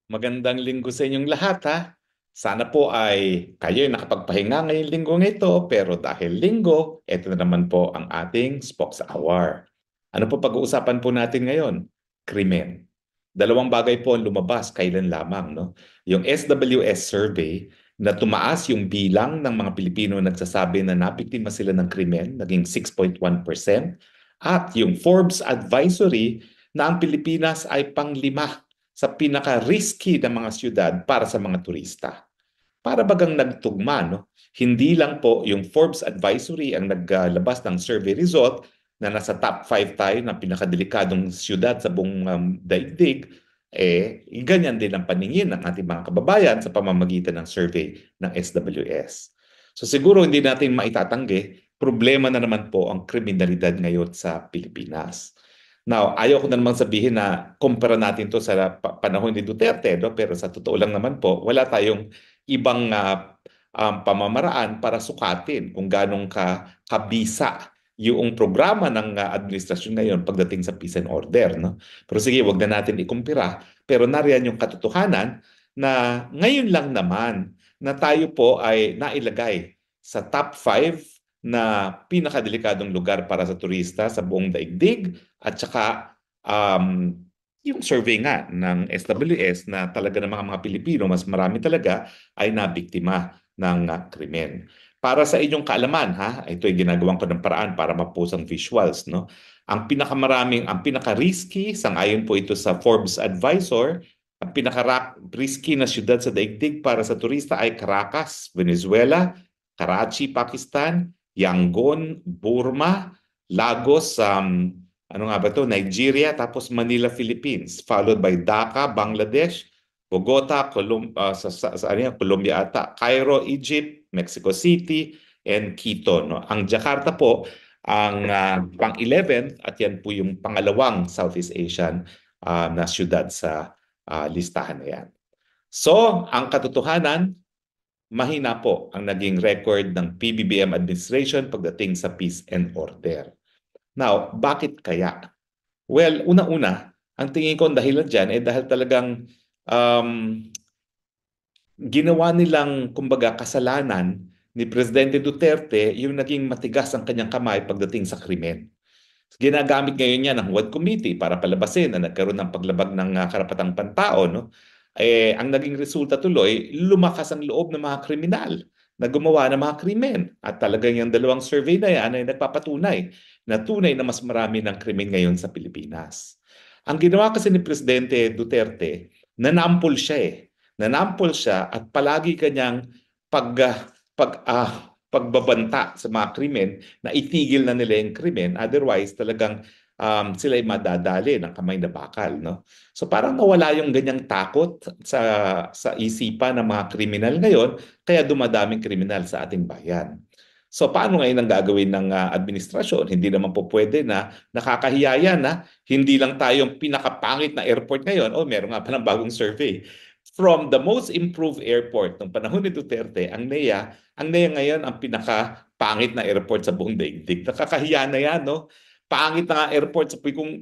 Magandang linggo sa inyong lahat ha. Sana po ay kayo ay nakapagpahinga ngayong linggong ito, pero dahil linggo, ito na naman po ang ating Spokes Hour. Ano po pag-uusapan po natin ngayon? Krimen. Dalawang bagay po ang lumabas kailan lamang, no? Yung SWS survey na tumaas yung bilang ng mga Pilipino nagsasabi na nabiktima sila ng krimen, naging 6.1%, at yung Forbes advisory na ang Pilipinas ay panglima sa pinaka-risky na mga siyudad para sa mga turista. Para bagang nagtugma, no? Hindi lang po yung Forbes Advisory ang naglabas ng survey result na nasa top 5 tayo na pinakadelikadong siyudad sa buong daigdig, ganyan din ang paningin ng ating mga kababayan sa pamamagitan ng survey ng SWS. So siguro hindi natin maitatanggi, problema na naman po ang kriminalidad ngayon sa Pilipinas. Now, ayaw ko na naman sabihin na kumpara natin to sa panahon ni Duterte, no? Pero sa totoo lang naman po, wala tayong ibang pamamaraan para sukatin kung ganong kabisa yung programa ng administrasyon ngayon pagdating sa peace and order. No? Pero sige, wag na natin ikumpira. Pero nariyan yung katotohanan na ngayon lang naman na tayo po ay nailagay sa top 5 na pinakadelikadong lugar para sa turista sa buong daigdig at saka yung survey nga ng SWS na talaga ng mga Pilipino, mas marami talaga ay nabiktima ng krimen. Para sa inyong kaalaman, ha, ito ay ginagawan ko ng paraan para ma-post ang visuals, no? Ang pinaka-risky, sang-ayon po ito sa Forbes Advisor, ang pinaka-risky na siyudad sa daigdig para sa turista ay Caracas, Venezuela, Karachi, Pakistan, Yangon, Burma, Lagos, ano nga ba to? Nigeria, tapos Manila, Philippines, followed by Dhaka, Bangladesh, Bogota, ano yan, Colombia ata, Cairo, Egypt, Mexico City, and Quito. No? Ang Jakarta po, ang pang-11 at yan po yung pangalawang Southeast Asian na syudad sa listahan na yan. So, ang katotohanan, mahina po ang naging record ng PBBM administration pagdating sa peace and order. Now, bakit kaya? Well, una-una, ang tingin ko ang dahilan dyan ay dahil talagang um, ginawa nilang, kumbaga, kasalanan ni Presidente Duterte yung naging matigas ang kanyang kamay pagdating sa krimen. Ginagamit ngayon niya ng Huwad Committee para palabasin na nagkaroon ng paglabag ng karapatang pantao. No? Ang naging resulta tuloy, lumakas ang loob ng mga kriminal na gumawa ng mga krimen. At talagang yung dalawang survey na yan ay nagpapatunay na tunay na mas marami ng krimen ngayon sa Pilipinas. Ang ginawa kasi ni Presidente Duterte, nanampol siya eh. Nanampol siya at palagi kanyang pag, pagbabanta sa mga krimen na itigil na nila yung krimen. Otherwise, talagang sila ay madadali ng kamay na bakal. No? So parang nawala yung ganyang takot sa isipan ng mga kriminal ngayon, kaya dumadaming kriminal sa ating bayan. So paano ngayon ang gagawin ng administrasyon? Hindi naman po pwede na nakakahiya yan na hindi lang tayong pinakapangit na airport ngayon. Meron nga pa ng bagong survey. From the most improved airport ng panahon ni Duterte, ang NEA ngayon ang pinakapangit na airport sa buong daigdig. Nakakahiya na yan, no? Pangit na nga airport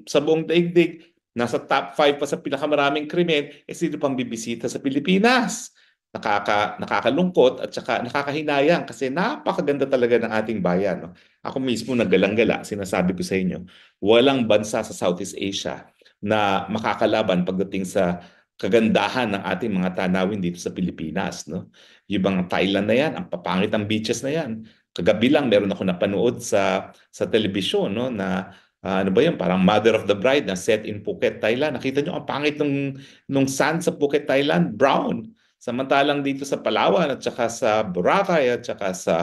sa buong daigdig. Nasa top 5 pa sa pinakamaraming krimen, sino pang bibisita sa Pilipinas? Nakakalungkot at saka nakakahinayang kasi napakaganda talaga ng ating bayan. No? Ako mismo naggalang-gala, sinasabi ko sa inyo, walang bansa sa Southeast Asia na makakalaban pagdating sa kagandahan ng ating mga tanawin dito sa Pilipinas. No? Yung mga Thailand na yan, ang papangit ng beaches na yan. Kagabi lang meron ako napanood sa telebisyon, no, na ano ba yun, parang Mother of the Bride na set in Phuket, Thailand. Nakita nyo ang pangit nung sand sa Phuket, Thailand, brown. Samantalang dito sa Palawan at saka sa Boracay at saka sa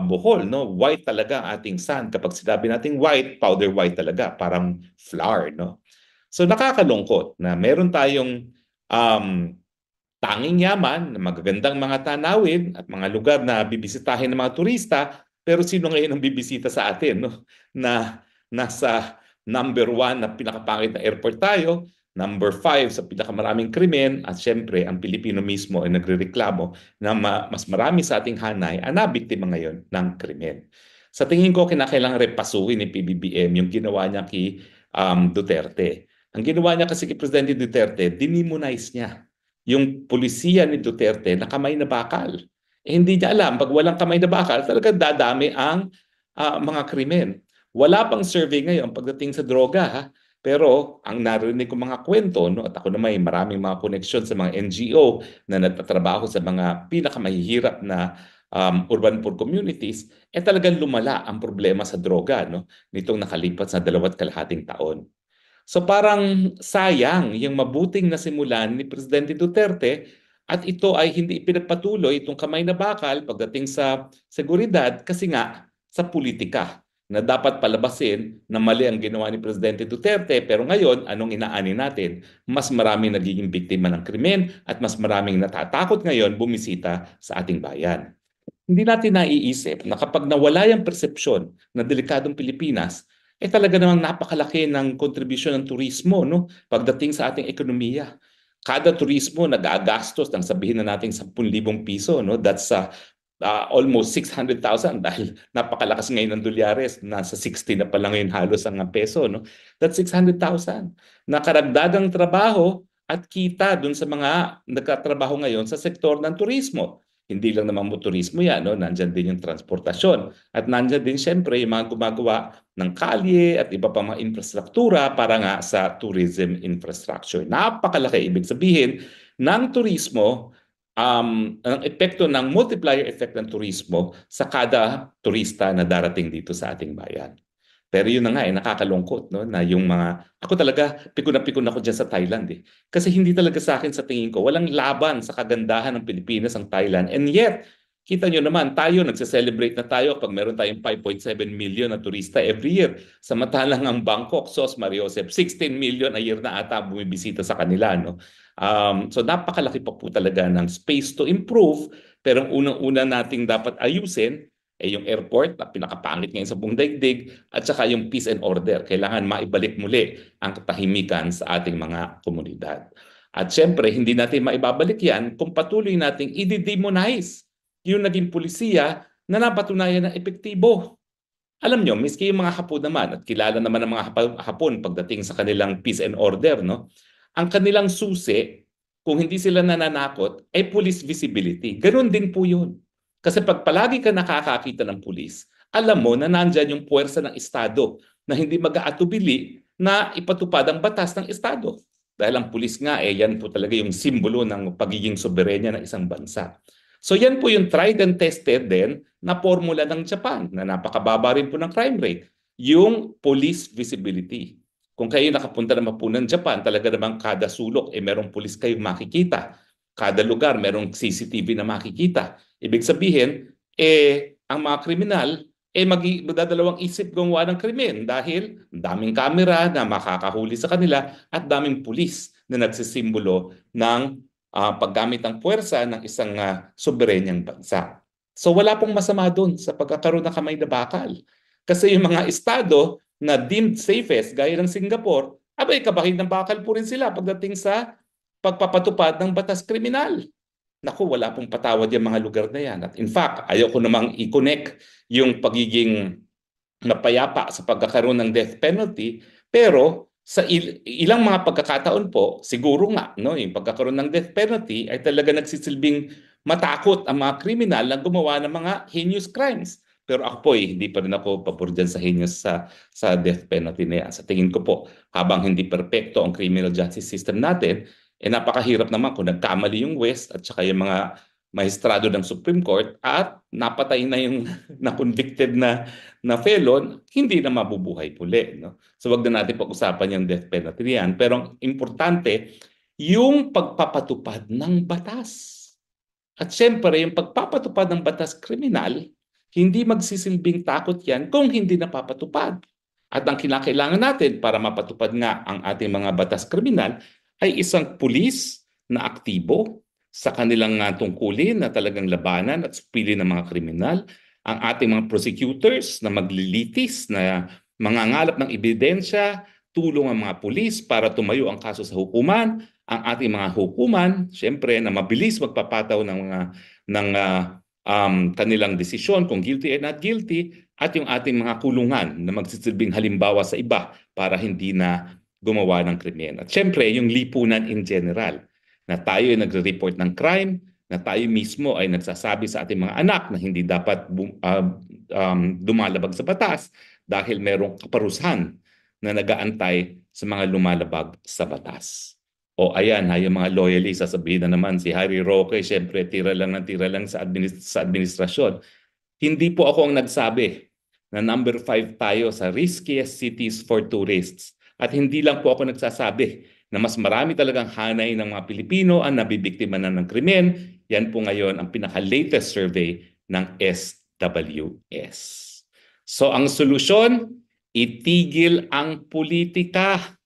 Bohol, no, white talaga ang ating sand. Kapag sinabi nating white, powder white talaga, parang flour, no. So nakakalungkot na meron tayong um, tanging yaman, magagandang mga tanawin at mga lugar na bibisitahin ng mga turista, pero sino ngayon ang bibisita sa atin, no? Na nasa number 1 na pinakapangit na airport tayo, number 5 sa pinakamaraming krimen, at syempre ang Pilipino mismo ay nagrereklamo na mas marami sa ating hanay ang nabiktima ngayon ng krimen. Sa tingin ko, kinakailangan repasuhin ni PBBM yung ginawa niya kay Duterte. Ang ginawa niya kasi kay Presidente Duterte, dinimonize niya yung pulisiya ni Duterte na kamay na bakal. Hindi niya alam, pag walang kamay na bakal, talagang dadami ang mga krimen. Wala pang survey ngayon pagdating sa droga, ha? Pero ang narinig ko mga kwento, no, at ako na may maraming mga koneksyon sa mga NGO na nagtatrabaho sa mga pinakamahihirap na urban poor communities, talagang lumala ang problema sa droga, no, nitong nakalipas na 2.5 taon. So parang sayang yung mabuting nasimulan ni Presidente Duterte at ito ay hindi ipinagpatuloy itong kamay na bakal pagdating sa seguridad kasi nga sa politika na dapat palabasin na mali ang ginawa ni Presidente Duterte pero ngayon anong inaani natin? Mas maraming nagiging biktima ng krimen at mas maraming natatakot ngayon bumisita sa ating bayan. Hindi natin naiisip na kapag nawala yung persepsyon na delikadong Pilipinas, talaga namang napakalaki ng kontribusyon ng turismo, no? Pagdating sa ating ekonomiya. Kada turismo nag-agastos ng sabihin na natin 10,000 piso, no? That's almost 600,000 dahil napakalakas ngayon ng dolyares. Nasa 60 na pa lang ngayon halos ang peso, no? That's 600,000. Nakaragdagang trabaho at kita dun sa mga nagkatrabaho ngayon sa sektor ng turismo. Hindi lang naman motorismo yan, no? Nandyan din yung transportasyon. At nandyan din siyempre yung mga gumagawa ng kalye at iba pang mga infrastruktura para nga sa tourism infrastructure. Napakalaki. Ibig sabihin, ng turismo, ang epekto ng multiplier effect ng turismo sa kada turista na darating dito sa ating bayan. Pero yun na nga, nakakalungkot, no, na yung mga, ako talaga, pikon na pikon ako dyan sa Thailand eh. Kasi hindi talaga sa akin sa tingin ko, walang laban sa kagandahan ng Pilipinas ang Thailand. And yet, kita nyo naman, tayo, nagse-celebrate na tayo pag meron tayong 5.7 million na turista every year. Samantalang ang Bangkok, Sos, Mariosep, 16 million a year na ata bumibisita sa kanila. No? So napakalaki pa po talaga ng space to improve. Pero ang unang-una nating dapat ayusin yung airport na pinakapangit ngayon sa buong daigdig at saka yung peace and order. Kailangan maibalik muli ang katahimikan sa ating mga komunidad. At syempre, hindi natin maibabalik yan kung patuloy nating i-demonize yung naging pulisiya na napatunayan na epektibo. Alam nyo, miski yung mga Hapon naman, at kilala naman ng mga Hapon pagdating sa kanilang peace and order, no? Ang kanilang susi, kung hindi sila nananakot, ay police visibility. Ganon din po yun. Kasi pag palagi ka nakakakita ng pulis, alam mo na nandyan yung puwersa ng Estado na hindi mag-aatubili na ipatupad ang batas ng Estado. Dahil ang pulis nga, yan po talaga yung simbolo ng pagiging soberenya ng isang bansa. So yan po yung tried and tested din na formula ng Japan na napakababa rin po ng crime rate. Yung police visibility. Kung kayo nakapunta naman po ng Japan, talaga namang kada sulok merong pulis kayong makikita. Kada lugar merong CCTV na makikita. Ibig sabihin, ang mga kriminal, magdadalawang isip gumawa ng krimen dahil daming kamera na makakahuli sa kanila at daming pulis na nagsisimbolo ng paggamit ng puwersa ng isang soberenyang bansa. So wala pong masama doon sa pagkakaroon ng kamay na bakal. Kasi yung mga estado na deemed safest, gaya ng Singapore, kabahin ng bakal po rin sila pagdating sa pagpapatupad ng batas kriminal. Naku, wala pong patawad yung mga lugar na yan. At in fact, ayaw ko namang i-connect yung pagiging napayapa sa pagkakaroon ng death penalty, pero sa ilang mga pagkakataon po, siguro nga, no, yung pagkakaroon ng death penalty ay talaga nagsisilbing matakot ang mga kriminal na gumawa ng mga heinous crimes. Pero ako po, hindi pa rin ako pabor dyan sa heinous sa death penalty na yan. Sa tingin ko po, habang hindi perpekto ang criminal justice system natin, napakahirap naman kung nagkamali yung West at saka yung mga maestrado ng Supreme Court at napatay na yung na-convicted na felon, hindi na mabubuhay puli. No? So wag na natin pag-usapan yung death penalty yan. Pero importante, yung pagpapatupad ng batas. At syempre, yung pagpapatupad ng batas kriminal, hindi magsisilbing takot yan kung hindi napapatupad. At ang kinakailangan natin para mapatupad nga ang ating mga batas kriminal ay isang pulis na aktibo sa kanilang tungkulin na talagang labanan at supili ng mga kriminal, ang ating mga prosecutors na maglilitis, na mangangalap ng ebidensya, tulong ang mga pulis para tumayo ang kaso sa hukuman, ang ating mga hukuman, syempre na mabilis magpapataw ng kanilang desisyon kung guilty or not guilty, at yung ating mga kulungan na magsisilbing halimbawa sa iba para hindi na gumawa ng krimen. At syempre, yung lipunan in general, na tayo ay nagre-report ng crime, na tayo mismo ay nagsasabi sa ating mga anak na hindi dapat dumalabag sa batas dahil merong kaparusahan na nagaantay sa mga lumalabag sa batas. O ayan, yung mga loyalists, sasabihin na naman si Harry Roque, syempre tira lang sa administrasyon. Hindi po ako ang nagsabi na number 5 tayo sa riskiest cities for tourists. At hindi lang po ako nagsasabi na mas marami talagang hanay ng mga Pilipino ang nabibiktima na ng krimen. Yan po ngayon ang pinaka-latest survey ng SWS. So ang solusyon, itigil ang politika.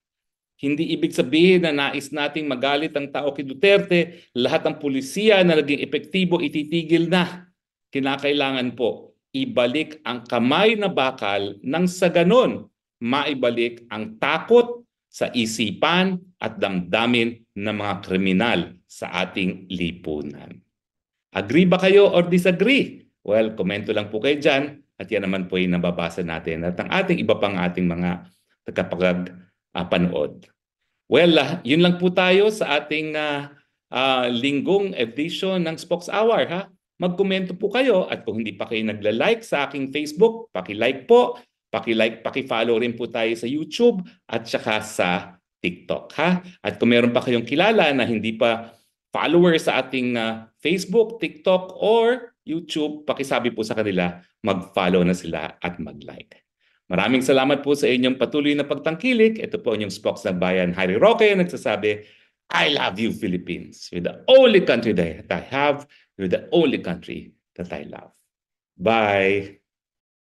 Hindi ibig sabihin na nais nating magalit ang tao kay Duterte, lahat ng pulisiya na naging epektibo ititigil na. Kinakailangan po ibalik ang kamay na bakal nang sa ganon maibalik ang takot sa isipan at damdamin ng mga kriminal sa ating lipunan. Agree ba kayo or disagree? Well, komento lang po kayo dyan at yan naman po yung nababasa natin at ang ating iba pang ating mga tagapanood. Well, yun lang po tayo sa ating linggong edition ng Spokes Hour. Magkomento po kayo at kung hindi pa kayo nagla-like sa aking Facebook, paki-like po, paki-follow rin po tayo sa YouTube at saka sa TikTok. At kung meron pa kayong kilala na hindi pa follower sa ating Facebook, TikTok, or YouTube, pakisabi po sa kanila, mag-follow na sila at mag-like. Maraming salamat po sa inyong patuloy na pagtangkilik. Ito po inyong Spokes ng Bayan, Harry Roque, nagsasabi, I love you, Philippines. You're the only country that I have. You're the only country that I love. Bye!